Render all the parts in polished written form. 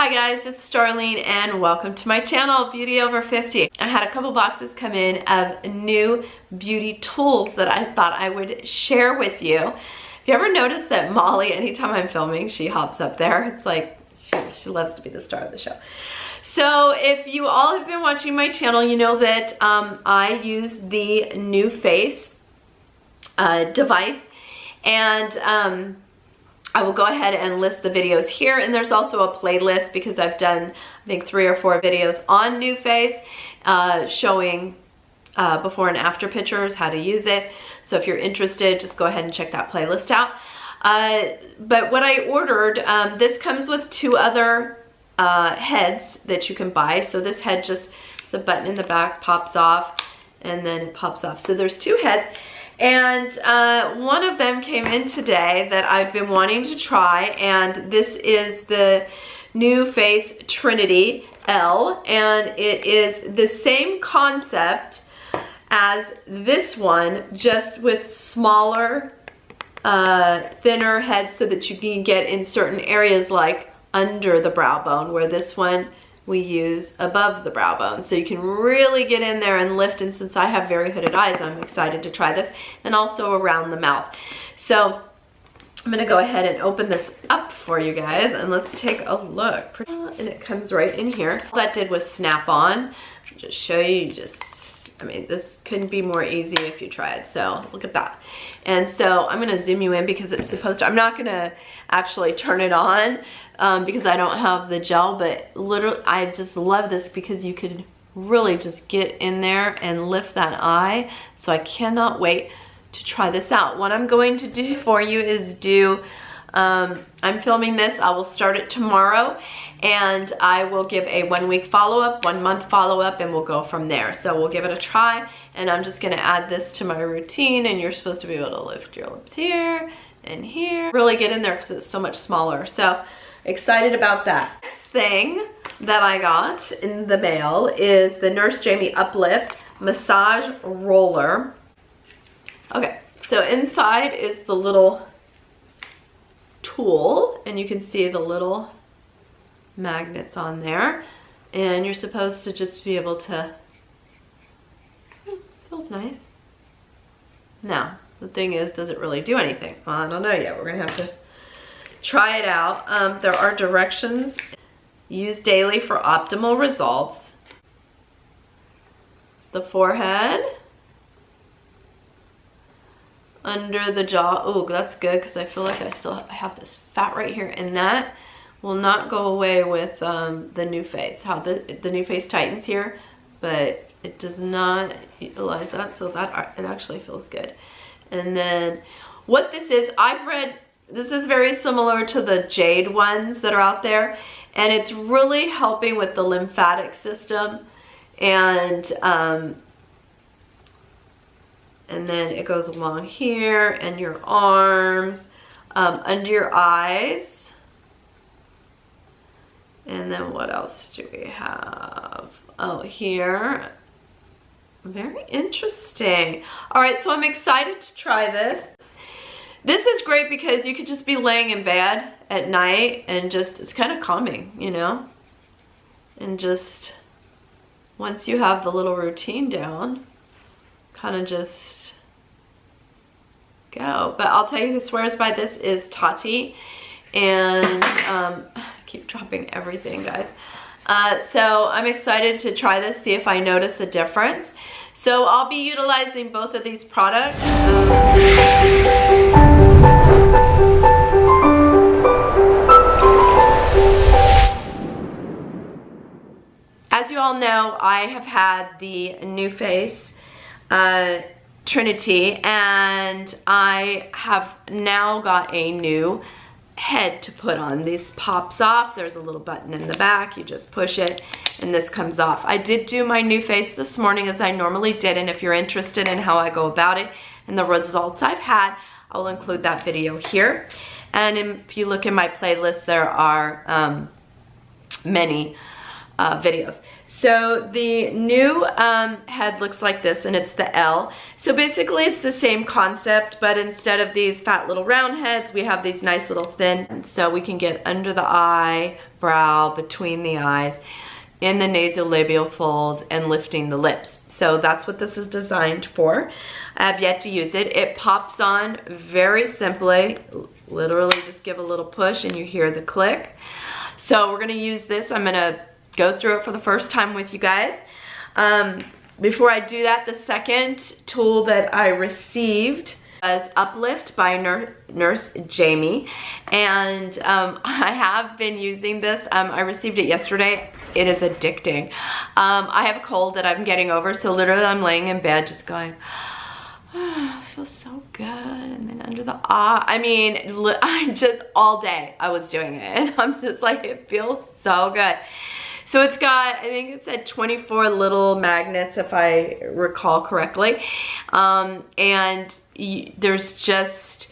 Hi guys, it's Starlene and welcome to my channel, Beauty Over 50. I had a couple boxes come in of new beauty tools that I thought I would share with you. Have you ever noticed that Molly, anytime I'm filming, she hops up there? It's like, she loves to be the star of the show. So if you all have been watching my channel, you know that I use the Nuface device, and I will go ahead and list the videos here, and there's also a playlist because I've done I think 3 or 4 videos on Nuface showing before and after pictures, how to use it. So if you're interested, just go ahead and check that playlist out. But what I ordered, this comes with 2 other heads that you can buy. So this head just, the button in the back pops off and then it pops off. So there's 2 heads. And one of them came in today that I've been wanting to try, and this is the Nuface Trinity Ele, and it is the same concept as this one, just with smaller, thinner heads so that you can get in certain areas like under the brow bone, where this one we use above the brow bone. So you can really get in there and lift, and since I have very hooded eyes, I'm excited to try this, and also around the mouth. So I'm gonna go ahead and open this up for you guys, and let's take a look. And it comes right in here. All that did was snap on. Just show you, I mean, this couldn't be more easy if you tried. So look at that. And so I'm gonna zoom you in because it's supposed to, I'm not gonna actually turn it on because I don't have the gel, but literally I just love this because you could really just get in there and lift that eye. So I cannot wait to try this out. What I'm going to do for you is I'm filming this, I will start it tomorrow, and I will give a 1-week follow-up, 1-month follow-up, and we'll go from there. So we'll give it a try, and I'm just gonna add this to my routine, and you're supposed to be able to lift your lips here and here. Really get in there because it's so much smaller. So excited about that. Next thing that I got in the mail is the Nurse Jamie Uplift massage roller. Okay, so inside is the little tool, and you can see the little magnets on there, and you're supposed to just be able to, feels nice. Now the thing is, does it really do anything? Well, I don't know yet. We're gonna have to try it out. There are directions. Use daily for optimal results. The forehead, under the jaw. Oh, that's good, because I feel like I have this fat right here, and that will not go away with the Nuface. How the Nuface tightens here, but it does not utilize that, so that it actually feels good. And then what this is, I've read, this is very similar to the Jade ones that are out there, and it's really helping with the lymphatic system, and then it goes along here and your arms, under your eyes. And then what else do we have? Oh, here. Very interesting. All right, so I'm excited to try this. This is great because you could just be laying in bed at night and just, it's kind of calming, you know? And just, once you have the little routine down, kind of just go. But I'll tell you who swears by this is Tatcha, and I keep dropping everything, guys. So I'm excited to try this, see if I notice a difference. So I'll be utilizing both of these products. As you all know, I have had the Nuface Trinity, and I have now got a new head to put on. This pops off. There's a little button in the back. You just push it and this comes off. I did do my Nuface this morning as I normally did, and if you're interested in how I go about it and the results I've had, I'll include that video here. And if you look in my playlist, there are many videos. So the new head looks like this, and it's the L. So basically it's the same concept, but instead of these fat little round heads, we have these nice little thin, so we can get under the eye, brow, between the eyes, in the nasolabial folds, and lifting the lips. So that's what this is designed for. I have yet to use it. It pops on very simply. Literally just give a little push and you hear the click. So we're gonna use this. I'm gonna go through it for the first time with you guys. Before I do that, the second tool that I received was Uplift by Nurse Jamie, and I have been using this. I received it yesterday. It is addicting. I have a cold that I'm getting over, so literally I'm laying in bed just going, oh, it feels so good. And then under the eye, I mean, I just all day I was doing it, and I'm just like, it feels so good. So it's got, I think it said 24 little magnets, if I recall correctly. And there's just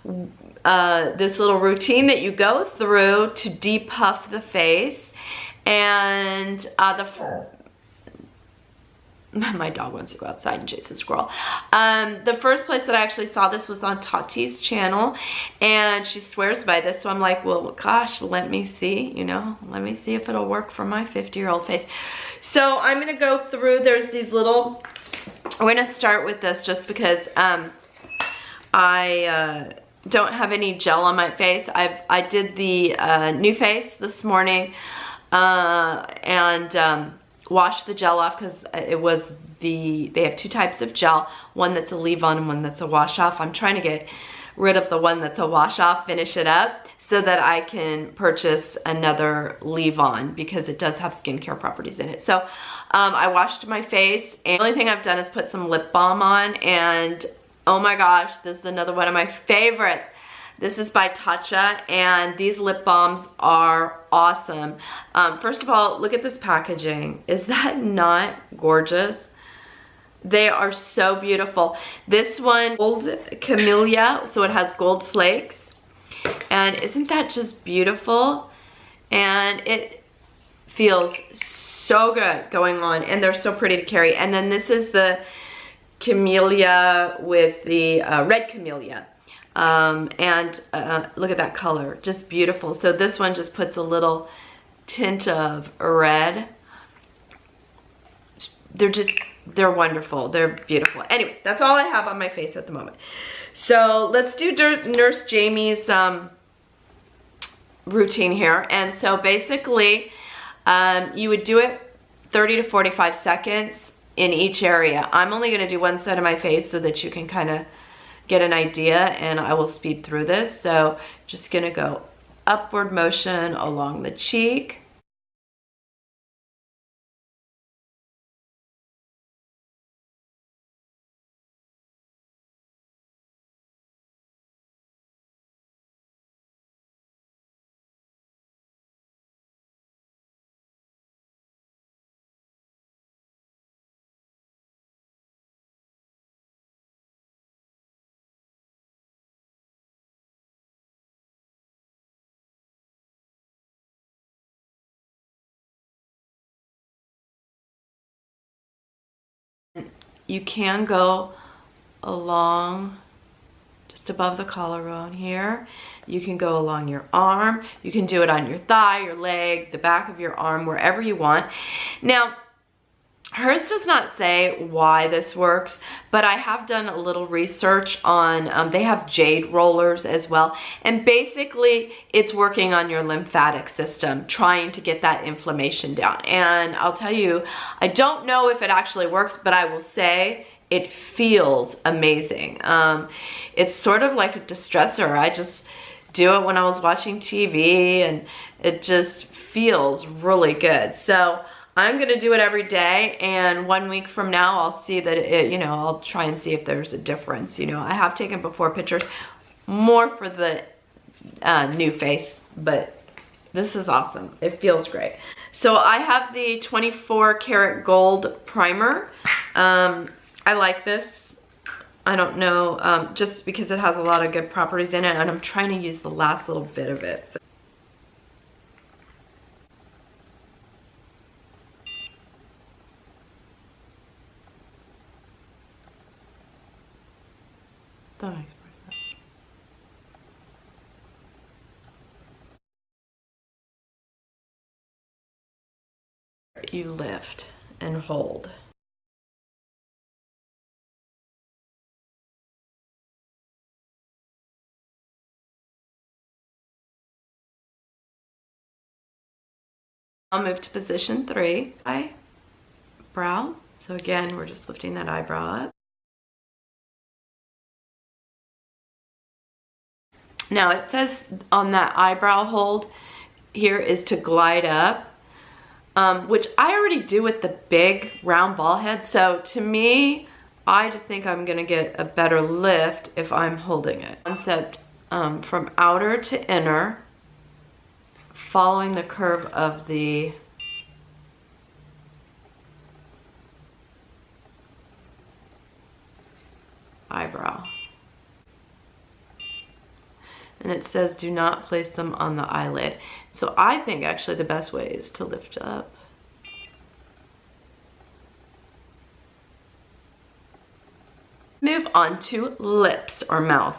this little routine that you go through to depuff the face. And my dog wants to go outside and chase a squirrel. The first place that I actually saw this was on Tati's channel, and she swears by this, so I'm like, well, gosh, let me see, you know, let me see if it'll work for my 50-year-old face. So I'm gonna go through, there's these little, we're gonna start with this just because I don't have any gel on my face. I did the Nuface this morning, and wash the gel off because they have two types of gel, one that's a leave-on and one that's a wash-off. I'm trying to get rid of the one that's a wash-off, finish it up, so that I can purchase another leave-on because it does have skincare properties in it. So I washed my face, and the only thing I've done is put some lip balm on, and oh my gosh, this is another one of my favorites. This is by Tatcha, and these lip balms are awesome. First of all, look at this packaging. Is that not gorgeous? They are so beautiful. This one, Gold Camellia, so it has gold flakes. And isn't that just beautiful? And it feels so good going on, and they're so pretty to carry. And then this is the Camellia with the red Camellia. Look at that color, just beautiful. So this one just puts a little tint of red. They're wonderful, they're beautiful. Anyways, that's all I have on my face at the moment. So let's do Nurse Jamie's routine here. And so basically you would do it 30 to 45 seconds in each area. I'm only gonna do one side of my face so that you can kind of get an idea, and I will speed through this. So just gonna go upward motion along the cheek. You can go along just above the collarbone here. You can go along your arm. You can do it on your thigh, your leg, the back of your arm, wherever you want. Now, hers does not say why this works, but I have done a little research on, they have Jade Rollers as well. And basically, it's working on your lymphatic system, trying to get that inflammation down. And I'll tell you, I don't know if it actually works, but I will say it feels amazing. It's sort of like a distressor. I just do it when I was watching TV, and it just feels really good. So I'm gonna do it every day, and 1 week from now I'll see that it, you know, I'll try and see if there's a difference. You know, I have taken before pictures more for the Nuface, but this is awesome. It feels great. So I have the 24 karat gold primer. I like this. I don't know, just because it has a lot of good properties in it, and I'm trying to use the last little bit of it. That makes more sense. You lift and hold. I'll move to position 3. Eyebrow. So again, we're just lifting that eyebrow up. Now it says on that eyebrow hold here is to glide up, which I already do with the big round ball head. So to me, I just think I'm gonna get a better lift if I'm holding it. Concept from outer to inner, following the curve of the eyebrow. And it says do not place them on the eyelid. So I think actually the best way is to lift up. Move on to lips or mouth.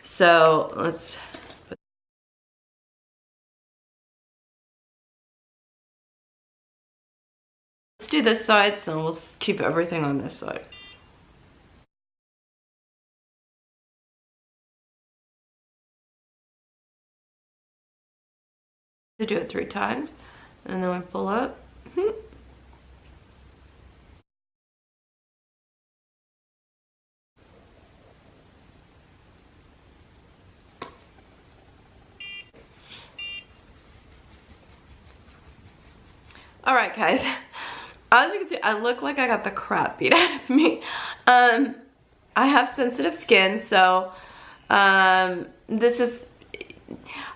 So let's do this side, so we'll keep everything on this side. To do it 3 times, and then we pull up. All right, guys. As you can see, I look like I got the crap beat out of me. I have sensitive skin, so this is,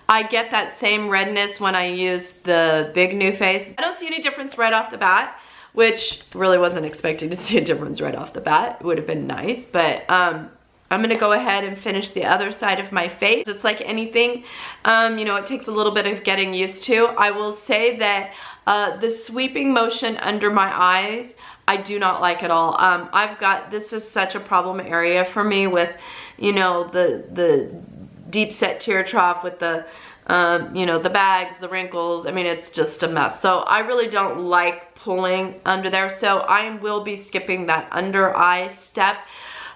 I get that same redness when I use the big Nuface. I don't see any difference right off the bat, which really wasn't expecting to see a difference right off the bat. It would have been nice, but I'm gonna go ahead and finish the other side of my face. It's like anything, you know, it takes a little bit of getting used to. I will say that the sweeping motion under my eyes, I do not like at all. This is such a problem area for me with, you know, the deep set tear trough with the, you know, the bags, the wrinkles. I mean, it's just a mess. So I really don't like pulling under there. So I will be skipping that under eye step,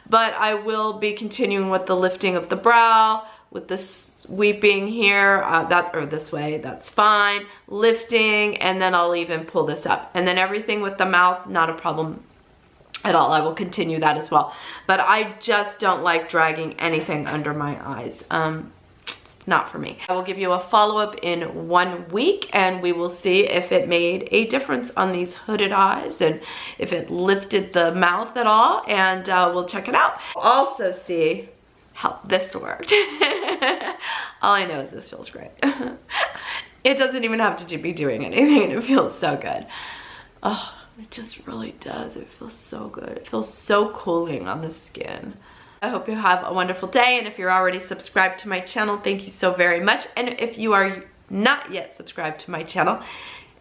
but I will be continuing with the lifting of the brow, with the sweeping here, or this way, that's fine. Lifting, and then I'll even pull this up. And then everything with the mouth, not a problem at all. I will continue that as well. But I just don't like dragging anything under my eyes. It's not for me. I will give you a follow-up in 1 week, and we will see if it made a difference on these hooded eyes and if it lifted the mouth at all, and we'll check it out. Also see how this worked. All I know is this feels great. It doesn't even have to be doing anything, and it feels so good. Oh, it just really does. It feels so good. It feels so cooling on the skin. I hope you have a wonderful day, and if you're already subscribed to my channel, thank you so very much. And if you are not yet subscribed to my channel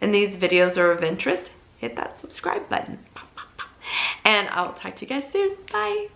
and these videos are of interest, hit that subscribe button. And I'll talk to you guys soon. Bye.